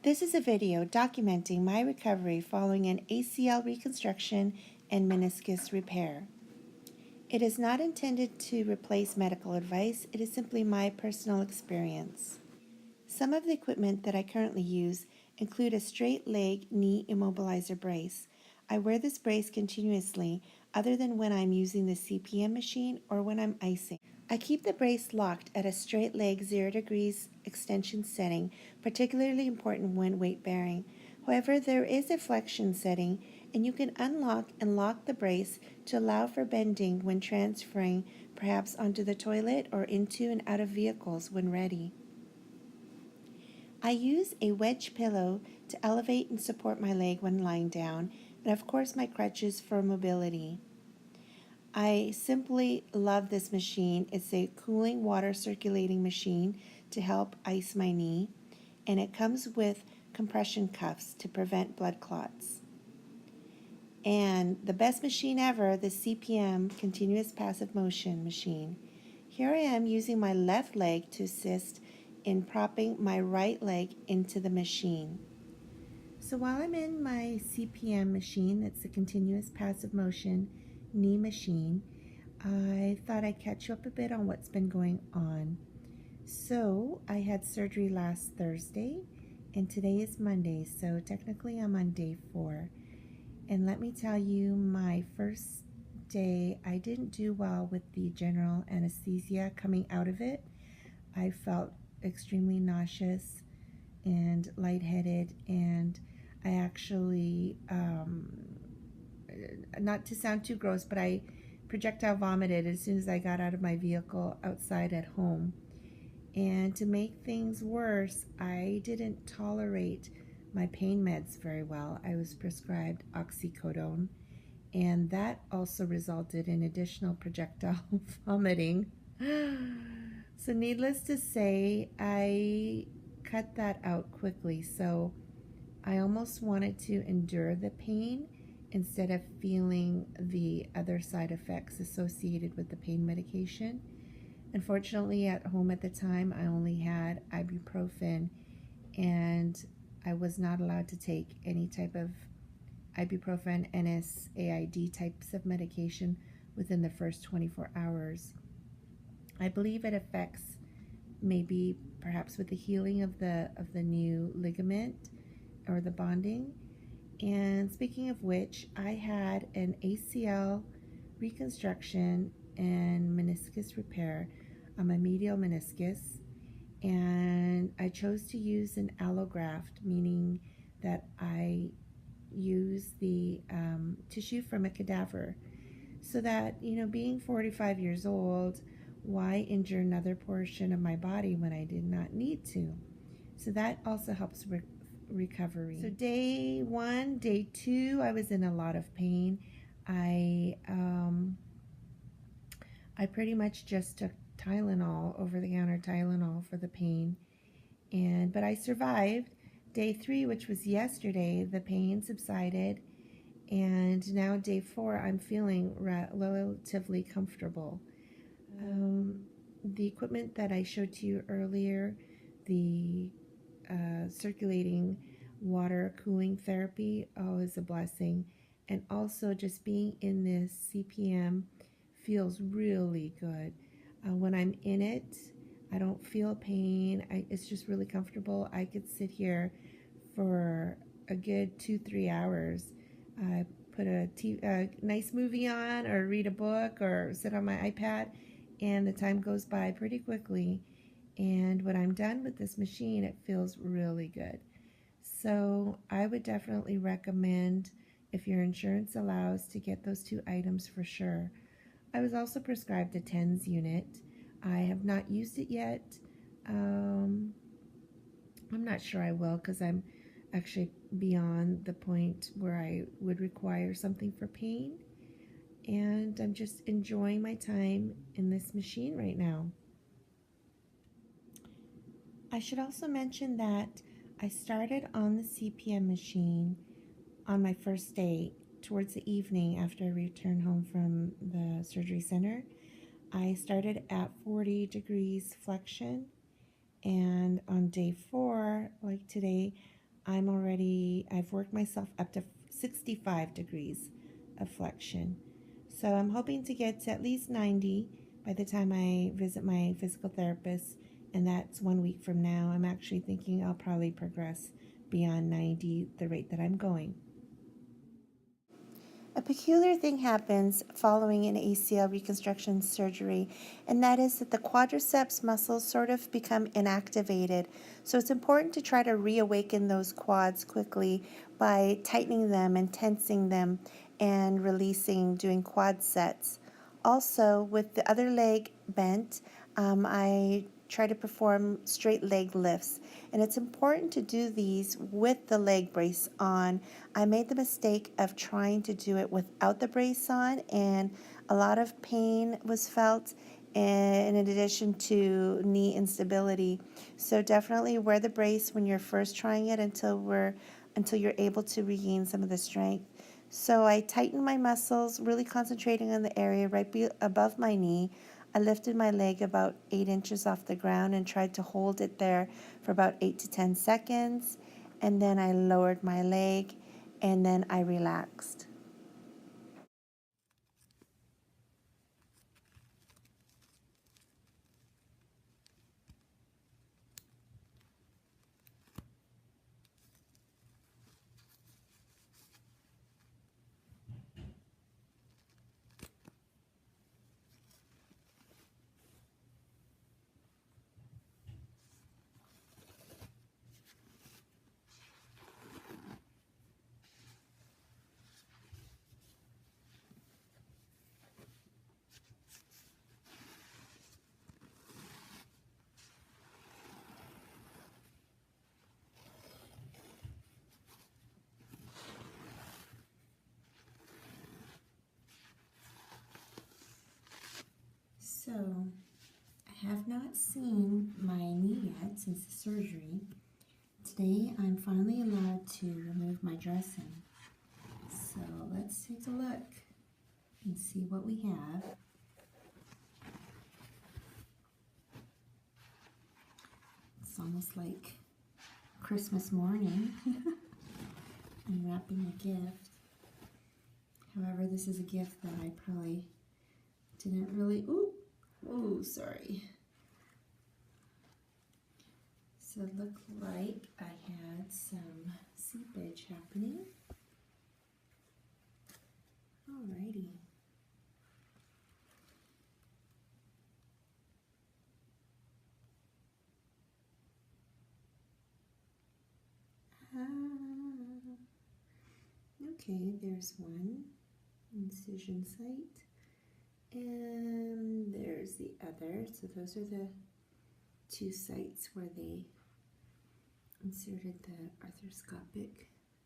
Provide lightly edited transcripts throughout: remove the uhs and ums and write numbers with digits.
This is a video documenting my recovery following an ACL reconstruction and meniscus repair. It is not intended to replace medical advice, it is simply my personal experience. Some of the equipment that I currently use include a straight leg knee immobilizer brace. I wear this brace continuously other than when I'm using the CPM machine or when I'm icing. I keep the brace locked at a straight leg 0 degrees extension setting, particularly important when weight bearing. However, there is a flexion setting and you can unlock and lock the brace to allow for bending when transferring perhaps onto the toilet or into and out of vehicles when ready. I use a wedge pillow to elevate and support my leg when lying down, and of course my crutches for mobility. I simply love this machine. It's a cooling water circulating machine to help ice my knee, and it comes with compression cuffs to prevent blood clots. And the best machine ever, the CPM continuous passive motion machine. Here I am using my left leg to assist in propping my right leg into the machine. So while I'm in my CPM machine, that's the continuous passive motion knee machine, I thought I'd catch you up a bit on what's been going on. So I had surgery last Thursday and today is Monday, so technically I'm on day 4. And let me tell you, my first day I didn't do well with the general anesthesia coming out of it. I felt extremely nauseous and lightheaded, and I actually, not to sound too gross, but I projectile vomited as soon as I got out of my vehicle outside at home. And to make things worse, I didn't tolerate my pain meds very well. I was prescribed oxycodone, and that also resulted in additional projectile vomiting. So needless to say, I cut that out quickly. So I almost wanted to endure the pain instead of feeling the other side effects associated with the pain medication. Unfortunately, at home at the time, I only had ibuprofen, and I was not allowed to take any type of ibuprofen, NSAID types of medication within the first 24 hours. I believe it affects maybe perhaps with the healing of the new ligament or the bonding. And speaking of which, I had an ACL reconstruction and meniscus repair on my medial meniscus, and I chose to use an allograft, meaning that I use the tissue from a cadaver, so that, being 45 years old, why injure another portion of my body when I did not need to? So that also helps recovery. So day 1, day 2, I was in a lot of pain. I pretty much just took Tylenol, over-the-counter Tylenol for the pain, but I survived. Day 3, which was yesterday, the pain subsided, and now day 4, I'm feeling relatively comfortable. The equipment that I showed to you earlier, the circulating water cooling therapy, is a blessing. And also just being in this CPM feels really good. When I'm in it, I don't feel pain. It's just really comfortable. I could sit here for a good 2-3 hours. I put a nice movie on, or read a book, or sit on my iPad, and the time goes by pretty quickly. And when I'm done with this machine, it feels really good. So I would definitely recommend, if your insurance allows, to get those 2 items for sure. I was also prescribed a TENS unit. I have not used it yet. I'm not sure I will, because I'm actually beyond the point where I would require something for pain. And I'm just enjoying my time in this machine right now. I should also mention that I started on the CPM machine on my first day towards the evening after I returned home from the surgery center. I started at 40 degrees flexion, and on day 4, like today, I've worked myself up to 65 degrees of flexion. So I'm hoping to get to at least 90 by the time I visit my physical therapist, and that's 1 week from now. I'm actually thinking I'll probably progress beyond 90, the rate that I'm going. A peculiar thing happens following an ACL reconstruction surgery, and that is that the quadriceps muscles sort of become inactivated. So it's important to try to reawaken those quads quickly by tightening them and tensing them and releasing, doing quad sets. Also, with the other leg bent, I try to perform straight leg lifts. And it's important to do these with the leg brace on. I made the mistake of trying to do it without the brace on, and a lot of pain was felt, and in addition to knee instability. So definitely wear the brace when you're first trying it until you're able to regain some of the strength. So I tightened my muscles, really concentrating on the area right above my knee. I lifted my leg about 8 inches off the ground and tried to hold it there for about 8 to 10 seconds. And then I lowered my leg and then I relaxed. So, I have not seen my knee yet since the surgery. Today, I'm finally allowed to remove my dressing. So, let's take a look and see what we have. It's almost like Christmas morning. Unwrapping a gift. However, this is a gift that I probably didn't really, sorry. So it looked like I had some seepage happening. Alrighty. Okay, there's one incision site, and there's the other. So those are the two sites where they inserted the arthroscopic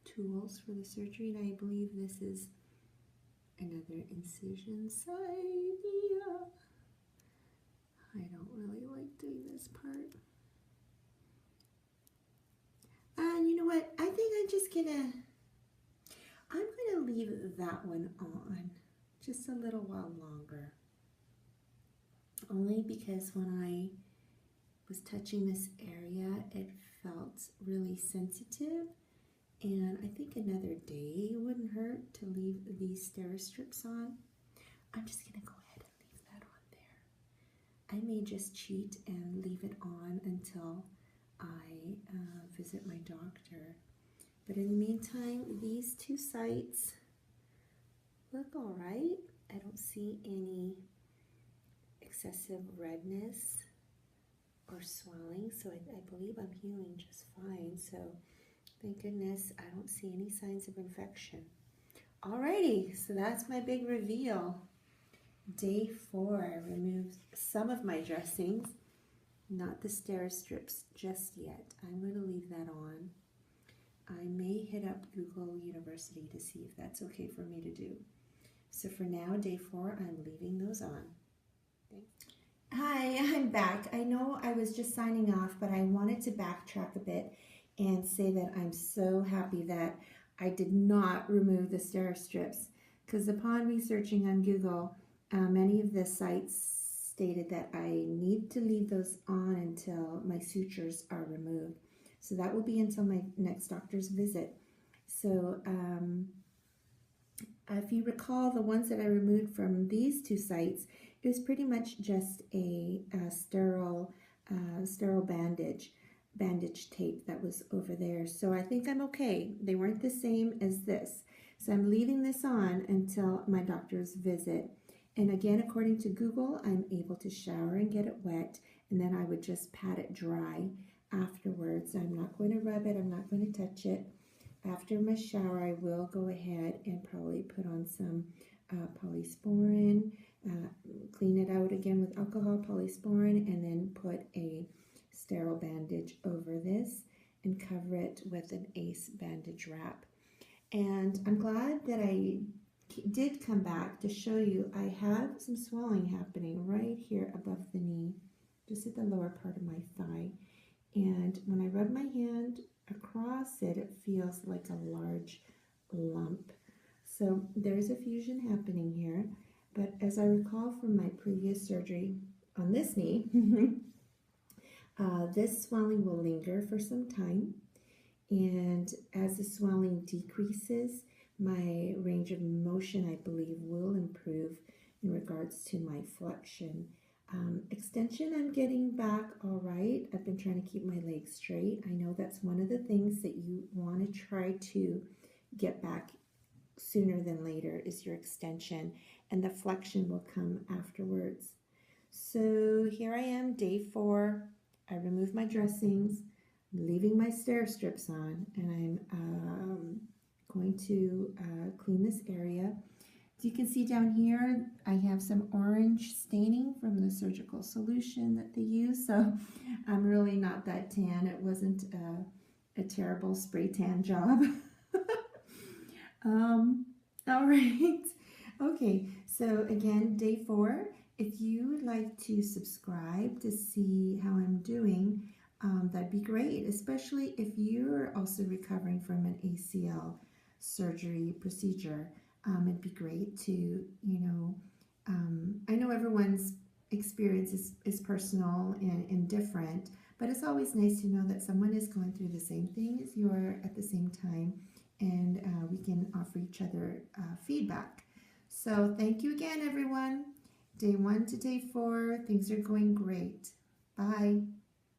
tools for the surgery, and I believe this is another incision site. Yeah. I don't really like doing this part. And you know what? I think I'm gonna leave that one on just a little while longer. Only because when I was touching this area, it felt really sensitive, and I think another day wouldn't hurt to leave these Steri-Strips on. I'm just gonna go ahead and leave that on there. I may just cheat and leave it on until I visit my doctor. But in the meantime, these two sites look all right. I don't see any excessive redness or swelling, so I believe I'm healing just fine. So thank goodness I don't see any signs of infection. Alrighty, so that's my big reveal. Day 4, I removed some of my dressings, not the Steri-Strips just yet. I'm going to leave that on. I may hit up Google University to see if that's okay for me to do. So for now, day 4, I'm leaving those on. Thanks. Hi, I'm back. I know I was just signing off, but I wanted to backtrack a bit and say that I'm so happy that I did not remove the Steri-Strips, because upon researching on Google, many of the sites stated that I need to leave those on until my sutures are removed. So that will be until my next doctor's visit. So if you recall, the ones that I removed from these two sites, it was pretty much just a sterile bandage tape that was over there. So I think I'm okay. They weren't the same as this. So I'm leaving this on until my doctor's visit. And again, according to Google, I'm able to shower and get it wet, and then I would just pat it dry afterwards. I'm not going to rub it. I'm not going to touch it. After my shower, I will go ahead and probably put on some polysporin, clean it out again with alcohol, polysporin, and then put a sterile bandage over this and cover it with an ACE bandage wrap. And I'm glad that I did come back to show you I have some swelling happening right here above the knee, just at the lower part of my thigh. And when I rub my hand across it, it feels like a large lump. So there's a fusion happening here. But as I recall from my previous surgery on this knee, this swelling will linger for some time. And as the swelling decreases, my range of motion, I believe, will improve in regards to my flexion. Extension, I'm getting back all right. I've been trying to keep my legs straight. I know that's one of the things that you want to try to get back sooner than later is your extension, and the flexion will come afterwards. So here I am, day 4. I removed my dressings, leaving my stair strips on, and I'm going to clean this area. As you can see down here, I have some orange staining from the surgical solution that they use, so I'm really not that tan. It wasn't a terrible spray tan job. All right. Okay, so again, day 4. If you would like to subscribe to see how I'm doing, that'd be great, especially if you're also recovering from an ACL surgery procedure. It'd be great to, I know everyone's experience is personal and different, but it's always nice to know that someone is going through the same thing as you are at the same time, and we can offer each other feedback. So thank you again, everyone. Day 1 to day 4, things are going great. Bye.